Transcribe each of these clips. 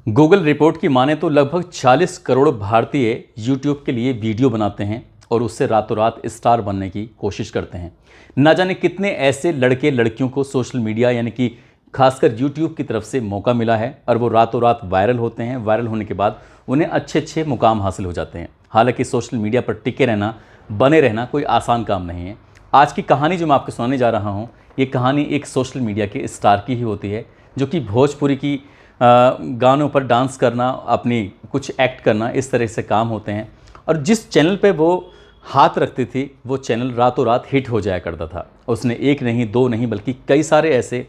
Google report की माने तो लगभग 40 करोड़ भारतीय यूट्यूब के लिए वीडियो बनाते हैं और उससे रातों रात स्टार बनने की कोशिश करते हैं। ना जाने कितने ऐसे लड़के लड़कियों को सोशल मीडिया यानी कि खासकर यूट्यूब की तरफ से मौका मिला है और वो रातों रात वायरल होते हैं। वायरल होने के बाद उन्हें अच्छे अच्छे मुकाम हासिल हो जाते हैं। हालांकि सोशल मीडिया पर टिके रहना, बने रहना कोई आसान काम नहीं है। आज की कहानी जो मैं आपको सुनाने जा रहा हूँ, ये कहानी एक सोशल मीडिया के स्टार की ही होती है, जो कि भोजपुरी की गानों पर डांस करना, अपनी कुछ एक्ट करना, इस तरह से काम होते हैं। और जिस चैनल पे वो हाथ रखती थी वो चैनल रातों रात हिट हो जाया करता था। उसने एक नहीं, दो नहीं, बल्कि कई सारे ऐसे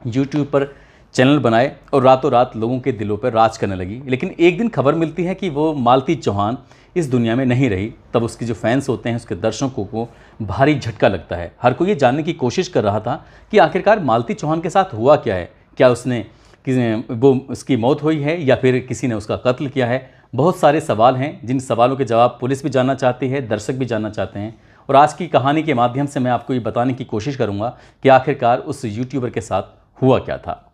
यूट्यूब पर चैनल बनाए और रातों रात लोगों के दिलों पर राज करने लगी। लेकिन एक दिन खबर मिलती है कि वो मालती चौहान इस दुनिया में नहीं रही। तब उसके जो फैंस होते हैं, उसके दर्शकों को भारी झटका लगता है। हर कोई ये जानने की कोशिश कर रहा था कि आखिरकार मालती चौहान के साथ हुआ क्या है। क्या वो उसकी मौत हुई है या फिर किसी ने उसका कत्ल किया है। बहुत सारे सवाल हैं जिन सवालों के जवाब पुलिस भी जानना चाहती है, दर्शक भी जानना चाहते हैं। और आज की कहानी के माध्यम से मैं आपको ये बताने की कोशिश करूंगा कि आखिरकार उस यूट्यूबर के साथ हुआ क्या था।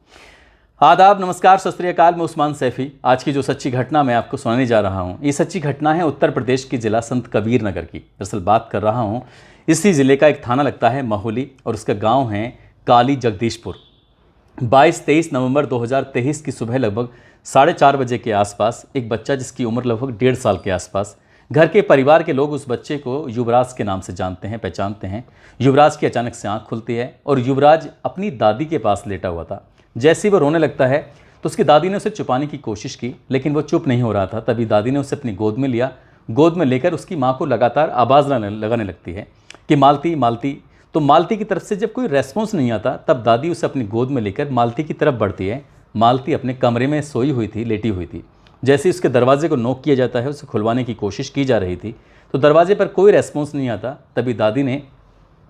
आदाब, नमस्कार, सत श्री अकाल। मैं उस्मान सैफी। आज की जो सच्ची घटना मैं आपको सुनाने जा रहा हूँ, ये सच्ची घटना है उत्तर प्रदेश के जिला संत कबीर नगर की। दरअसल बात कर रहा हूँ, इसी ज़िले का एक थाना लगता है महुली और उसका गांव है काली जगदीशपुर। 22-23 नवंबर 2023 की सुबह लगभग 4:30 बजे के आसपास एक बच्चा, जिसकी उम्र लगभग 1.5 साल के आसपास, घर के परिवार के लोग उस बच्चे को युवराज के नाम से जानते हैं, पहचानते हैं। युवराज की अचानक से आंख खुलती है और युवराज अपनी दादी के पास लेटा हुआ था। जैसे ही वो रोने लगता है तो उसकी दादी ने उसे छुपाने की कोशिश की, लेकिन वो चुप नहीं हो रहा था। तभी दादी ने उसे अपनी गोद में लिया। गोद में लेकर उसकी माँ को लगातार आवाज़ लगाने लगती है कि मालती मालती। तो मालती की तरफ से जब कोई रेस्पॉन्स नहीं आता, तब दादी उसे अपनी गोद में लेकर मालती की तरफ बढ़ती है। मालती अपने कमरे में सोई हुई थी, लेटी हुई थी। जैसे ही उसके दरवाजे को नॉक किया जाता है, उसे खुलवाने की कोशिश की जा रही थी, तो दरवाजे पर कोई रेस्पॉन्स नहीं आता। तभी दादी ने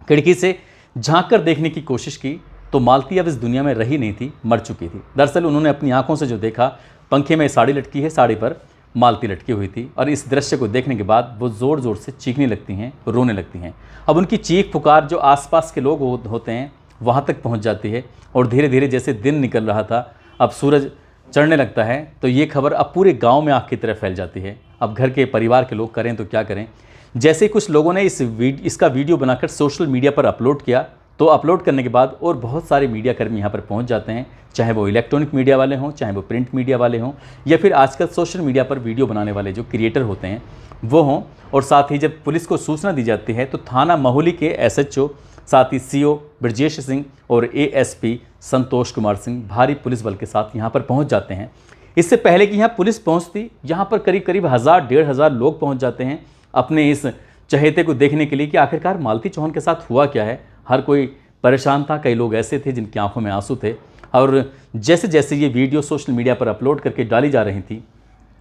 खिड़की से झांक कर देखने की कोशिश की, तो मालती अब इस दुनिया में रही नहीं थी, मर चुकी थी। दरअसल उन्होंने अपनी आंखों से जो देखा, पंखे में साड़ी लटकी है, साड़ी पर मालती लटकी हुई थी। और इस दृश्य को देखने के बाद वो ज़ोर ज़ोर से चीखने लगती हैं, रोने लगती हैं। अब उनकी चीख पुकार जो आसपास के लोग होते हैं वहाँ तक पहुँच जाती है। और धीरे धीरे जैसे दिन निकल रहा था, अब सूरज चढ़ने लगता है, तो ये खबर अब पूरे गांव में आग की तरह फैल जाती है। अब घर के परिवार के लोग करें तो क्या करें। जैसे ही कुछ लोगों ने इसका वीडियो बनाकर सोशल मीडिया पर अपलोड किया, तो अपलोड करने के बाद और बहुत सारे मीडिया कर्मी यहाँ पर पहुँच जाते हैं, चाहे वो इलेक्ट्रॉनिक मीडिया वाले हों, चाहे वो प्रिंट मीडिया वाले हों, या फिर आजकल सोशल मीडिया पर वीडियो बनाने वाले जो क्रिएटर होते हैं वो हों। और साथ ही जब पुलिस को सूचना दी जाती है, तो थाना महुली के SHO, साथ ही CO ब्रजेश सिंह और ASP संतोष कुमार सिंह भारी पुलिस बल के साथ यहाँ पर पहुँच जाते हैं। इससे पहले कि यहाँ पुलिस पहुँचती, यहाँ पर करीब करीब 1000-1500 लोग पहुँच जाते हैं अपने इस चहेते को देखने के लिए कि आखिरकार मालती चौहान के साथ हुआ क्या है। हर कोई परेशान था, कई लोग ऐसे थे जिनकी आंखों में आंसू थे। और जैसे जैसे ये वीडियो सोशल मीडिया पर अपलोड करके डाली जा रही थी,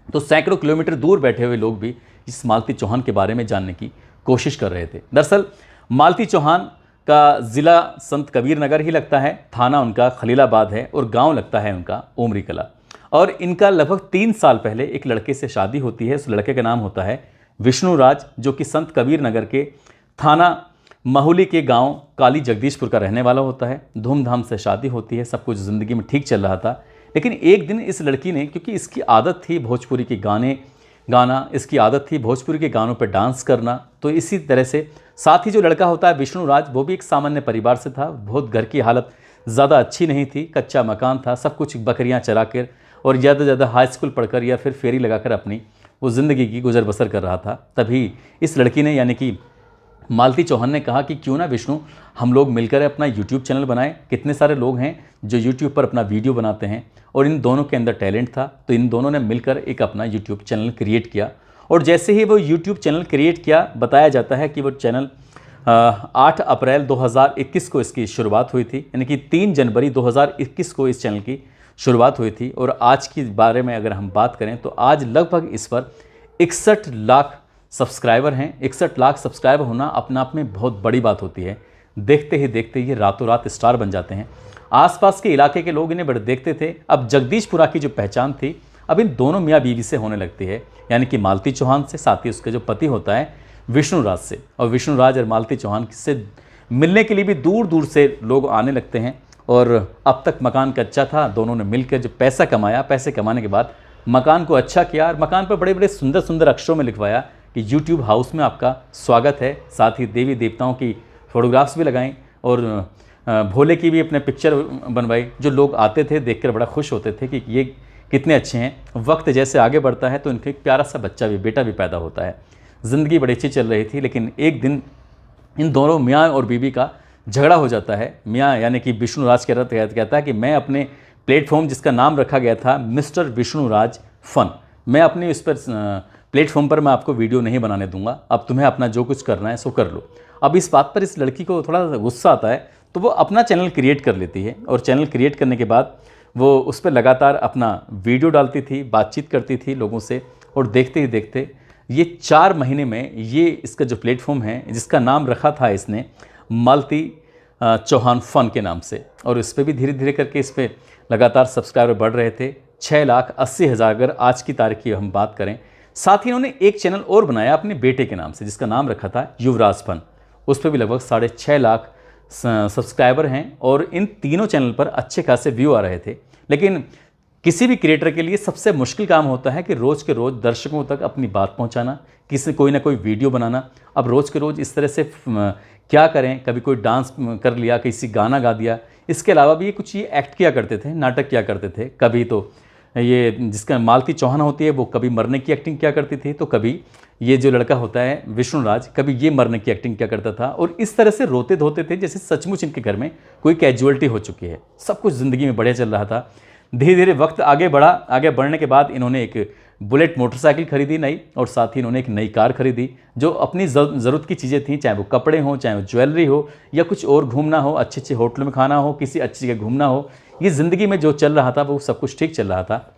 तो सैकड़ों किलोमीटर दूर बैठे हुए लोग भी इस मालती चौहान के बारे में जानने की कोशिश कर रहे थे। दरअसल मालती चौहान का ज़िला संत कबीर नगर ही लगता है, थाना उनका खलीलाबाद है और गांव लगता है उनका उमरी कला। और इनका लगभग 3 साल पहले एक लड़के से शादी होती है। उस लड़के का नाम होता है विष्णु राज, जो कि संत कबीर नगर के थाना महुली के गांव काली जगदीशपुर का रहने वाला होता है। धूमधाम से शादी होती है, सब कुछ ज़िंदगी में ठीक चल रहा था। लेकिन एक दिन इस लड़की ने, क्योंकि इसकी आदत थी भोजपुरी के गाने गाना, इसकी आदत थी भोजपुरी के गानों पर डांस करना, तो इसी तरह से साथ ही जो लड़का होता है विष्णु राज, वो भी एक सामान्य परिवार से था। बहुत घर की हालत ज़्यादा अच्छी नहीं थी, कच्चा मकान था, सब कुछ बकरियां चरा कर और ज़्यादा से ज़्यादा हाई स्कूल पढ़कर या फिर फेरी लगाकर अपनी वो ज़िंदगी की गुजर बसर कर रहा था। तभी इस लड़की ने, यानी कि मालती चौहान ने कहा कि क्यों ना विष्णु, हम लोग मिलकर अपना यूट्यूब चैनल बनाएं। कितने सारे लोग हैं जो यूट्यूब पर अपना वीडियो बनाते हैं, और इन दोनों के अंदर टैलेंट था, तो इन दोनों ने मिलकर एक अपना यूट्यूब चैनल क्रिएट किया। और जैसे ही वो यूट्यूब चैनल क्रिएट किया, बताया जाता है कि वो चैनल 8 अप्रैल 2021 को इसकी शुरुआत हुई थी, यानी कि 3 जनवरी 2021 को इस चैनल की शुरुआत हुई थी। और आज की बारे में अगर हम बात करें, तो आज लगभग इस पर 61 लाख सब्सक्राइबर हैं। 61 लाख सब्सक्राइबर होना अपने आप में बहुत बड़ी बात होती है। देखते ही देखते ये रातों रात स्टार बन जाते हैं। आसपास के इलाके के लोग इन्हें बड़े देखते थे। अब जगदीशपुरा की जो पहचान थी, अब इन दोनों मियाँ बीवी से होने लगती है, यानी कि मालती चौहान से, साथ ही उसका जो पति होता है विष्णु राज से। और विष्णु राज और मालती चौहान से मिलने के लिए भी दूर दूर से लोग आने लगते हैं। और अब तक मकान कच्चा था। दोनों ने मिलकर जो पैसा कमाया, पैसे कमाने के बाद मकान को अच्छा किया और मकान पर बड़े बड़े सुंदर सुंदर अक्षरों में लिखवाया कि यूट्यूब हाउस में आपका स्वागत है। साथ ही देवी देवताओं की फोटोग्राफ्स भी लगाई और भोले की भी अपने पिक्चर बनवाई। जो लोग आते थे देखकर बड़ा खुश होते थे कि ये कितने अच्छे हैं। वक्त जैसे आगे बढ़ता है तो इनका एक प्यारा सा बेटा भी पैदा होता है। ज़िंदगी बड़ी अच्छी चल रही थी, लेकिन एक दिन इन दोनों मियाँ और बीवी का झगड़ा हो जाता है। मियाँ यानी कि विष्णुराज कहता है कि मैं अपने प्लेटफॉर्म जिसका नाम रखा गया था मिस्टर विष्णुराज फन, मैं अपने इस पर प्लेटफॉर्म पर मैं आपको वीडियो नहीं बनाने दूंगा। अब तुम्हें अपना जो कुछ करना है सो कर लो। अब इस बात पर इस लड़की को थोड़ा गुस्सा आता है, तो वो अपना चैनल क्रिएट कर लेती है और चैनल क्रिएट करने के बाद वो उस पर लगातार अपना वीडियो डालती थी, बातचीत करती थी लोगों से। और देखते ही देखते ये 4 महीने में ये इसका जो प्लेटफॉर्म है जिसका नाम रखा था इसने मालती चौहान फ़न के नाम से, और इस पर भी धीरे धीरे करके इस पर लगातार सब्सक्राइबर बढ़ रहे थे। 6,80,000 अगर आज की तारीख की हम बात करें। साथ ही इन्होंने एक चैनल और बनाया अपने बेटे के नाम से जिसका नाम रखा था युवराज फन। उस पर भी लगभग 6.5 लाख सब्सक्राइबर हैं और इन तीनों चैनल पर अच्छे खासे व्यू आ रहे थे। लेकिन किसी भी क्रिएटर के लिए सबसे मुश्किल काम होता है कि रोज़ के रोज़ दर्शकों तक अपनी बात पहुंचाना, किसी कोई ना कोई वीडियो बनाना। अब रोज़ के रोज़ इस तरह से क्या करें, कभी कोई डांस कर लिया, किसी गाना गा दिया। इसके अलावा भी ये कुछ ये एक्ट किया करते थे, नाटक किया करते थे। कभी तो ये जिसका मालती चौहान होती है वो कभी मरने की एक्टिंग किया करती थी, तो कभी ये जो लड़का होता है विष्णुराज कभी ये मरने की एक्टिंग किया करता था। और इस तरह से रोते धोते थे जैसे सचमुच इनके घर में कोई कैजुअलिटी हो चुकी है। सब कुछ ज़िंदगी में बढ़िया चल रहा था। धीरे धीरे वक्त आगे बढ़ा। आगे बढ़ने के बाद इन्होंने एक बुलेट मोटरसाइकिल खरीदी नई, और साथ ही इन्होंने एक नई कार खरीदी जो अपनी ज़रूरत की चीज़ें थी, चाहे वो कपड़े हों, चाहे वो ज्वेलरी हो, या कुछ और घूमना हो, अच्छे अच्छे होटलों में खाना हो, किसी अच्छी जगह घूमना हो। ये ज़िंदगी में जो चल रहा था वो सब कुछ ठीक चल रहा था।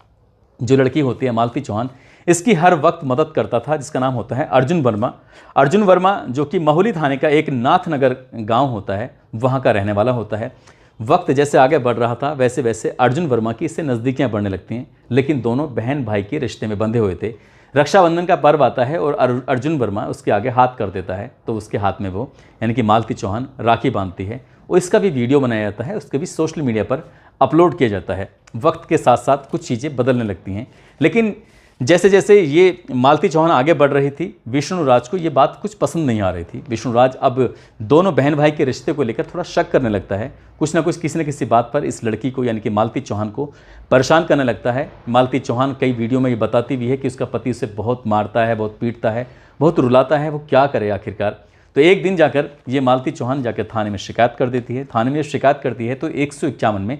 जो लड़की होती है मालती चौहान, इसकी हर वक्त मदद करता था, जिसका नाम होता है अर्जुन वर्मा। अर्जुन वर्मा जो कि महुली थाने का एक नाथनगर गांव होता है, वहां का रहने वाला होता है। वक्त जैसे आगे बढ़ रहा था वैसे वैसे अर्जुन वर्मा की इससे नज़दीकियां बढ़ने लगती हैं, लेकिन दोनों बहन भाई के रिश्ते में बंधे हुए थे। रक्षाबंधन का पर्व आता है और अर्जुन वर्मा उसके आगे हाथ कर देता है, तो उसके हाथ में वो यानी कि मालती चौहान राखी बांधती है और इसका भी वीडियो बनाया जाता है, उसके भी सोशल मीडिया पर अपलोड किया जाता है। वक्त के साथ साथ कुछ चीज़ें बदलने लगती हैं, लेकिन जैसे जैसे ये मालती चौहान आगे बढ़ रही थी, विष्णुराज को ये बात कुछ पसंद नहीं आ रही थी। विष्णुराज अब दोनों बहन भाई के रिश्ते को लेकर थोड़ा शक करने लगता है। कुछ ना कुछ किसी न किसी बात पर इस लड़की को यानी कि मालती चौहान को परेशान करने लगता है। मालती चौहान कई वीडियो में ये बताती भी है कि उसका पति उसे बहुत मारता है, बहुत पीटता है, बहुत रुलाता है। वो क्या करे आखिरकार। तो एक दिन जाकर ये मालती चौहान जाकर थाने में शिकायत कर देती है। थाने में शिकायत करती है तो 151 में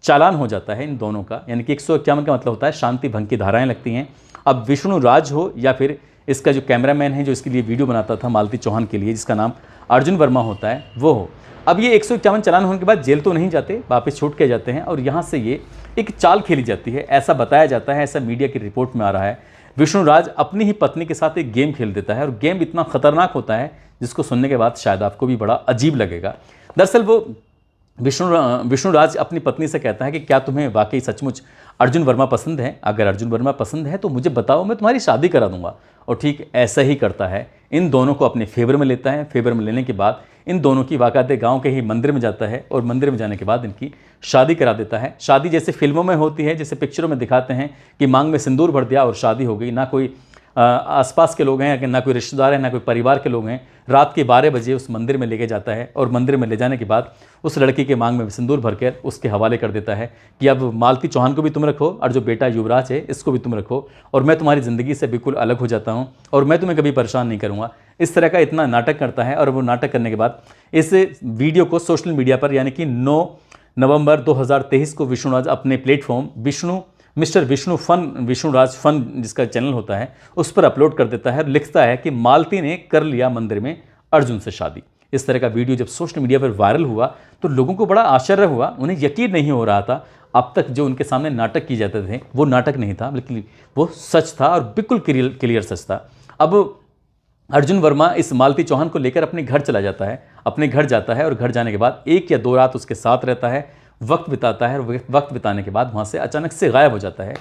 चालान हो जाता है इन दोनों का, यानी कि 151 का मतलब होता है शांति भंग की धाराएं लगती हैं। अब विष्णुराज हो या फिर इसका जो कैमरामैन है जो इसके लिए वीडियो बनाता था मालती चौहान के लिए, जिसका नाम अर्जुन वर्मा होता है, वो हो। अब ये 151 चालान होने के बाद जेल तो नहीं जाते, वापस छूट के जाते हैं और यहाँ से ये एक चाल खेली जाती है, ऐसा बताया जाता है, ऐसा मीडिया की रिपोर्ट में आ रहा है। विष्णुराज अपनी ही पत्नी के साथ एक गेम खेल देता है और गेम इतना खतरनाक होता है जिसको सुनने के बाद शायद आपको भी बड़ा अजीब लगेगा। दरअसल वो विष्णुराज अपनी पत्नी से कहता है कि क्या तुम्हें वाकई सचमुच अर्जुन वर्मा पसंद है? अगर अर्जुन वर्मा पसंद है तो मुझे बताओ, मैं तुम्हारी शादी करा दूंगा। और ठीक ऐसा ही करता है, इन दोनों को अपने फेवर में लेता है। फेवर में लेने के बाद इन दोनों की बाकायदे गांव के ही मंदिर में जाता है और मंदिर में जाने के बाद इनकी शादी करा देता है। शादी जैसे फिल्मों में होती है, जैसे पिक्चरों में दिखाते हैं कि मांग में सिंदूर भर दिया और शादी हो गई। ना कोई आसपास के लोग हैं, ना कोई रिश्तेदार हैं, ना कोई परिवार के लोग हैं। रात के 12 बजे उस मंदिर में लेके जाता है और मंदिर में ले जाने के बाद उस लड़की के मांग में सिंदूर भरकर उसके हवाले कर देता है कि अब मालती चौहान को भी तुम रखो और जो बेटा युवराज है इसको भी तुम रखो, और मैं तुम्हारी ज़िंदगी से बिल्कुल अलग हो जाता हूँ और मैं तुम्हें कभी परेशान नहीं करूँगा। इस तरह का इतना नाटक करता है और वो नाटक करने के बाद इस वीडियो को सोशल मीडिया पर यानी कि 9 नवंबर 2023 को विष्णुराज अपने प्लेटफॉर्म मिस्टर विष्णुराज फन जिसका चैनल होता है उस पर अपलोड कर देता है और लिखता है कि मालती ने कर लिया मंदिर में अर्जुन से शादी। इस तरह का वीडियो जब सोशल मीडिया पर वायरल हुआ तो लोगों को बड़ा आश्चर्य हुआ, उन्हें यकीन नहीं हो रहा था। अब तक जो उनके सामने नाटक किए जाते थे वो नाटक नहीं था, बल्कि वो सच था और बिल्कुल क्लियर सच था। अब अर्जुन वर्मा इस मालती चौहान को लेकर अपने घर चला जाता है, अपने घर जाता है और घर जाने के बाद 1 या 2 रात उसके साथ रहता है, वक्त बिताता है और वक्त बिताने के बाद वहाँ से अचानक से गायब हो जाता है।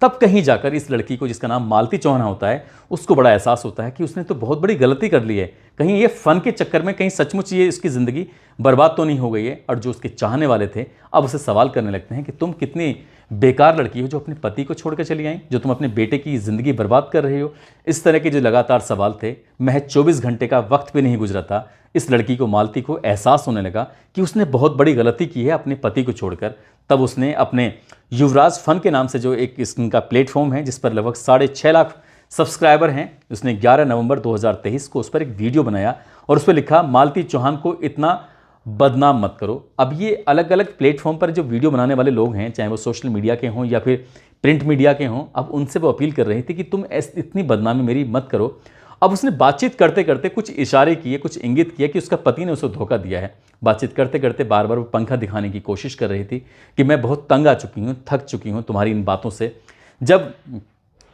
तब कहीं जाकर इस लड़की को, जिसका नाम मालती चौहान होता है, उसको बड़ा एहसास होता है कि उसने तो बहुत बड़ी गलती कर ली है। कहीं ये फ़न के चक्कर में कहीं सचमुच ये उसकी ज़िंदगी बर्बाद तो नहीं हो गई है। और जो उसके चाहने वाले थे अब उसे सवाल करने लगते हैं कि तुम कितनी बेकार लड़की हो जो अपने पति को छोड़कर चली आई, जो तुम अपने बेटे की ज़िंदगी बर्बाद कर रही हो। इस तरह के जो लगातार सवाल थे, महज 24 घंटे का वक्त भी नहीं गुजरा था, इस लड़की को, मालती को, एहसास होने लगा कि उसने बहुत बड़ी गलती की है अपने पति को छोड़कर। तब उसने अपने युवराज फन के नाम से जो एक इसका प्लेटफॉर्म है जिस पर लगभग 6.5 लाख सब्सक्राइबर हैं, उसने 11 नवंबर 2023 को उस पर एक वीडियो बनाया और उस पर लिखा, मालती चौहान को इतना बदनाम मत करो। अब ये अलग अलग प्लेटफॉर्म पर जो वीडियो बनाने वाले लोग हैं, चाहे वो सोशल मीडिया के हों या फिर प्रिंट मीडिया के हों, अब उनसे वो अपील कर रही थी कि तुम इतनी बदनामी मेरी मत करो। अब उसने बातचीत करते करते कुछ इशारे किए, कुछ इंगित किए कि उसका पति ने उसे धोखा दिया है। बातचीत करते करते बार बार वो पंखा दिखाने की कोशिश कर रही थी कि मैं बहुत तंग आ चुकी हूँ, थक चुकी हूँ तुम्हारी इन बातों से। जब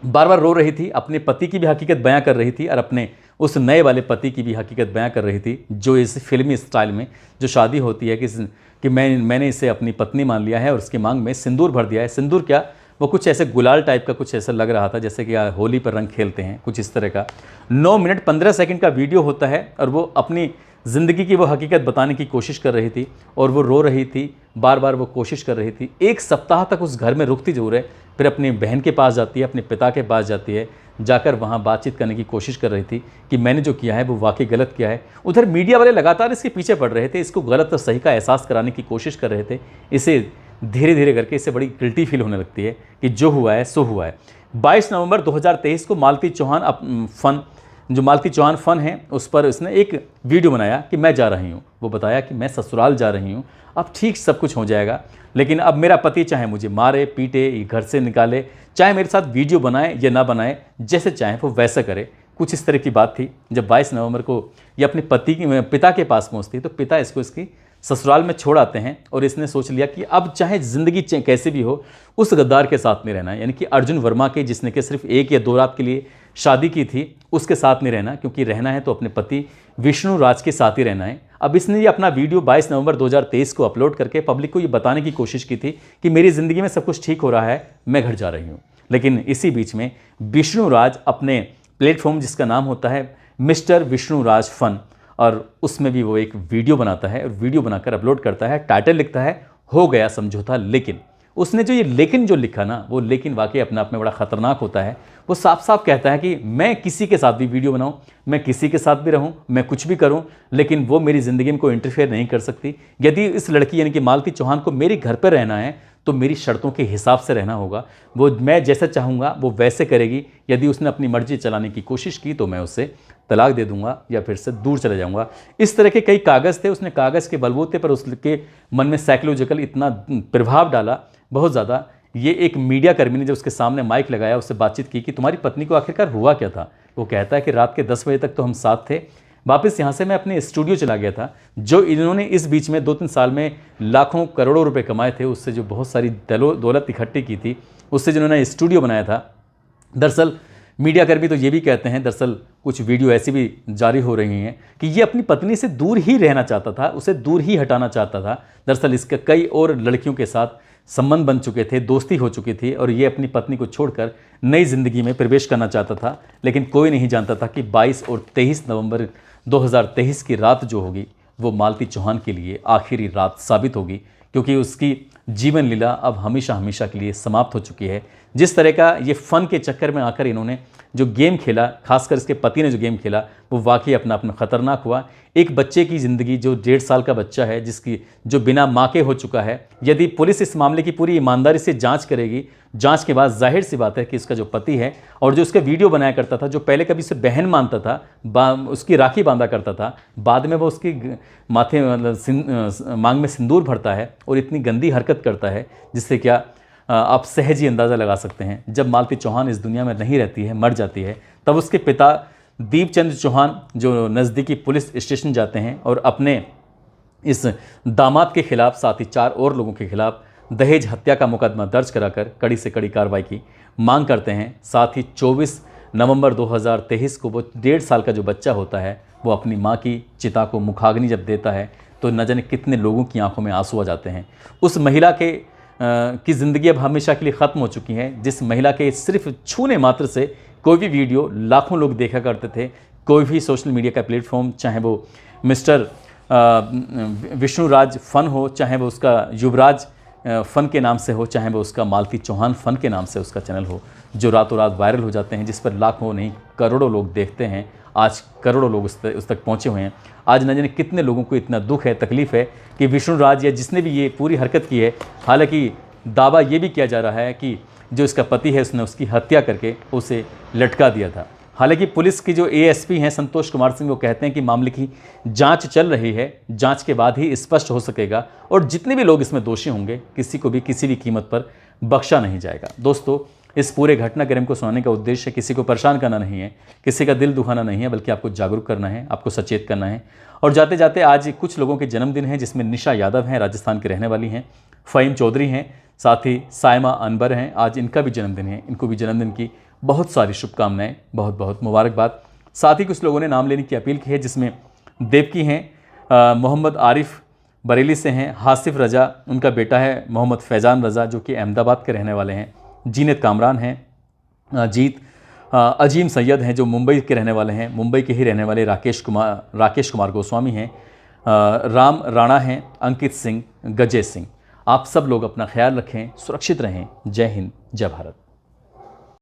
बार बार रो रही थी, अपने पति की भी हकीकत बयां कर रही थी और अपने उस नए वाले पति की भी हकीकत बयां कर रही थी, जो इस फिल्मी स्टाइल में जो शादी होती है कि मैंने इसे अपनी पत्नी मान लिया है और उसकी मांग में सिंदूर भर दिया है। सिंदूर क्या, वो कुछ ऐसे गुलाल टाइप का कुछ ऐसा लग रहा था जैसे कि होली पर रंग खेलते हैं, कुछ इस तरह का। 9 मिनट 15 सेकंड का वीडियो होता है और वो अपनी ज़िंदगी की वो हकीकत बताने की कोशिश कर रही थी और वो रो रही थी, बार बार वो कोशिश कर रही थी। 1 सप्ताह तक उस घर में रुकती जरूर है, फिर अपनी बहन के पास जाती है, अपने पिता के पास जाती है, जाकर वहाँ बातचीत करने की कोशिश कर रही थी कि मैंने जो किया है वो वाकई गलत किया है। उधर मीडिया वाले लगातार इसके पीछे पड़ रहे थे, इसको गलत और सही का एहसास कराने की कोशिश कर रहे थे। इसे धीरे धीरे करके इससे बड़ी गिल्टी फील होने लगती है कि जो हुआ है सो हुआ है। 22 नवंबर 2023 को मालती चौहान फन है, उस पर उसने एक वीडियो बनाया कि मैं जा रही हूँ। वो बताया कि मैं ससुराल जा रही हूँ, अब ठीक सब कुछ हो जाएगा, लेकिन अब मेरा पति चाहे मुझे मारे पीटे, घर से निकाले, चाहे मेरे साथ वीडियो बनाए या ना बनाए, जैसे चाहे वो वैसा करे। कुछ इस तरह की बात थी। जब 22 नवंबर को ये अपने पिता के पास पहुँचती तो पिता इसको इसकी ससुराल में छोड़ आते हैं और इसने सोच लिया कि अब चाहे ज़िंदगी कैसे भी हो, उस गद्दार के साथ में रहना है, यानी कि अर्जुन वर्मा के, जिसने कि सिर्फ 1 या 2 रात के लिए शादी की थी, उसके साथ में रहना, क्योंकि रहना है तो अपने पति विष्णु राज के साथ ही रहना है। अब इसने ये अपना वीडियो 22 नवंबर 2023 को अपलोड करके पब्लिक को ये बताने की कोशिश की थी कि मेरी ज़िंदगी में सब कुछ ठीक हो रहा है, मैं घर जा रही हूँ। लेकिन इसी बीच में विष्णु राज अपने प्लेटफॉर्म, जिसका नाम होता है मिस्टर विष्णु राज फन, और उसमें भी वो एक वीडियो बनाता है और वीडियो बनाकर अपलोड करता है। टाइटल लिखता है, हो गया समझौता लेकिन। उसने जो ये लेकिन जो लिखा ना, वो लेकिन वाकई अपने आप में बड़ा ख़तरनाक होता है। वो साफ साफ कहता है कि मैं किसी के साथ भी वीडियो बनाऊं, मैं किसी के साथ भी रहूं, मैं कुछ भी करूं, लेकिन वो मेरी ज़िंदगी में कोई इंटरफेयर नहीं कर सकती। यदि इस लड़की यानी कि मालती चौहान को मेरे घर पर रहना है तो मेरी शर्तों के हिसाब से रहना होगा। वो मैं जैसा चाहूँगा वो वैसे करेगी। यदि उसने अपनी मर्जी चलाने की कोशिश की तो मैं उससे तलाक दे दूंगा या फिर से दूर चले जाऊंगा। इस तरह के कई कागज़ थे। उसने कागज़ के बलबूते पर उसके मन में साइकोलॉजिकल इतना प्रभाव डाला, बहुत ज़्यादा। ये एक मीडिया कर्मी ने जब उसके सामने माइक लगाया, उससे बातचीत की कि तुम्हारी पत्नी को आखिरकार हुआ क्या था। वो कहता है कि रात के 10 बजे तक तो हम साथ थे, वापस यहाँ से मैं अपने स्टूडियो चला गया था। जो इन्होंने इस बीच में 2-3 साल में लाखों करोड़ों रुपए कमाए थे, उससे जो बहुत सारी दौलत इकट्ठी की थी, उससे जिन्होंने स्टूडियो बनाया था। दरअसल मीडिया कर्मी तो ये भी कहते हैं, दरअसल कुछ वीडियो ऐसी भी जारी हो रही हैं कि ये अपनी पत्नी से दूर ही रहना चाहता था, उसे दूर ही हटाना चाहता था। दरअसल इसके कई और लड़कियों के साथ संबंध बन चुके थे, दोस्ती हो चुकी थी और ये अपनी पत्नी को छोड़कर नई ज़िंदगी में प्रवेश करना चाहता था। लेकिन कोई नहीं जानता था कि 22 और 23 नवंबर 2023 की रात जो होगी वो मालती चौहान के लिए आखिरी रात साबित होगी, क्योंकि उसकी जीवन लीला अब हमेशा हमेशा के लिए समाप्त हो चुकी है। जिस तरह का ये फ़न के चक्कर में आकर इन्होंने जो गेम खेला, खासकर इसके पति ने जो गेम खेला, वो वाकई अपना अपना ख़तरनाक हुआ। एक बच्चे की ज़िंदगी, जो 1.5 साल का बच्चा है, जो बिना माँ के हो चुका है, यदि पुलिस इस मामले की पूरी ईमानदारी से जांच करेगी, जांच के बाद जाहिर सी बात है कि इसका जो पति है और जो उसका वीडियो बनाया करता था, जो पहले कभी उसे बहन मानता था, उसकी राखी बांधा करता था, बाद में वो उसकी माथे मांग में सिंदूर भरता है और इतनी गंदी हरकत करता है जिससे क्या आप सहज ही अंदाज़ा लगा सकते हैं। जब मालती चौहान इस दुनिया में नहीं रहती है, मर जाती है, तब उसके पिता दीपचंद चौहान जो नज़दीकी पुलिस स्टेशन जाते हैं और अपने इस दामाद के खिलाफ, साथ ही 4 और लोगों के खिलाफ दहेज हत्या का मुकदमा दर्ज कराकर कड़ी से कड़ी कार्रवाई की मांग करते हैं। साथ ही 24 नवंबर 2023 को वो 1.5 साल का जो बच्चा होता है वो अपनी माँ की चिता को मुखाग्नि जब देता है तो न जाने कितने लोगों की आंखों में आंसू आ जाते हैं। उस महिला के की ज़िंदगी अब हमेशा के लिए ख़त्म हो चुकी है, जिस महिला के सिर्फ छूने मात्र से कोई भी वीडियो लाखों लोग देखा करते थे। कोई भी सोशल मीडिया का प्लेटफॉर्म, चाहे वो मिस्टर विष्णुराज फ़न हो, चाहे वो उसका युवराज फ़न के नाम से हो, चाहे वो उसका मालती चौहान फ़न के नाम से उसका चैनल हो, जो रातों रात वायरल हो जाते हैं, जिस पर लाखों नहीं करोड़ों लोग देखते हैं। आज करोड़ों लोग उस तक पहुँचे हुए हैं। आज न जाने कितने लोगों को इतना दुख है, तकलीफ़ है कि विष्णुराज या जिसने भी ये पूरी हरकत की है, हालांकि दावा ये भी किया जा रहा है कि जो इसका पति है उसने उसकी हत्या करके उसे लटका दिया था। हालांकि पुलिस की जो एएसपी हैं संतोष कुमार सिंह, वो कहते हैं कि मामले की जांच चल रही है, जांच के बाद ही स्पष्ट हो सकेगा और जितने भी लोग इसमें दोषी होंगे किसी को भी किसी भी कीमत पर बख्शा नहीं जाएगा। दोस्तों, इस पूरे घटनाक्रम को सुनाने का उद्देश्य किसी को परेशान करना नहीं है, किसी का दिल दुखाना नहीं है, बल्कि आपको जागरूक करना है, आपको सचेत करना है। और जाते जाते आज कुछ लोगों के जन्मदिन हैं, जिसमें निशा यादव हैं, राजस्थान की रहने वाली हैं, फ़हीम चौधरी हैं, साथ ही साइमा अनवर हैं, आज इनका भी जन्मदिन है। इनको भी जन्मदिन की बहुत सारी शुभकामनाएं, बहुत बहुत मुबारकबाद। साथ ही कुछ लोगों ने नाम लेने की अपील की है, जिसमें देवकी हैं, मोहम्मद आरिफ बरेली से हैं, हासिफ रजा उनका बेटा है, मोहम्मद फैज़ान रज़ा जो कि अहमदाबाद के रहने वाले हैं, जीनत कामरान हैं, जीत अजीम सैयद हैं जो मुंबई के रहने वाले हैं, मुंबई के ही रहने वाले राकेश कुमार गोस्वामी हैं, राम राणा हैं, अंकित सिंह, गजेश सिंह। आप सब लोग अपना ख्याल रखें, सुरक्षित रहें। जय हिंद, जय भारत।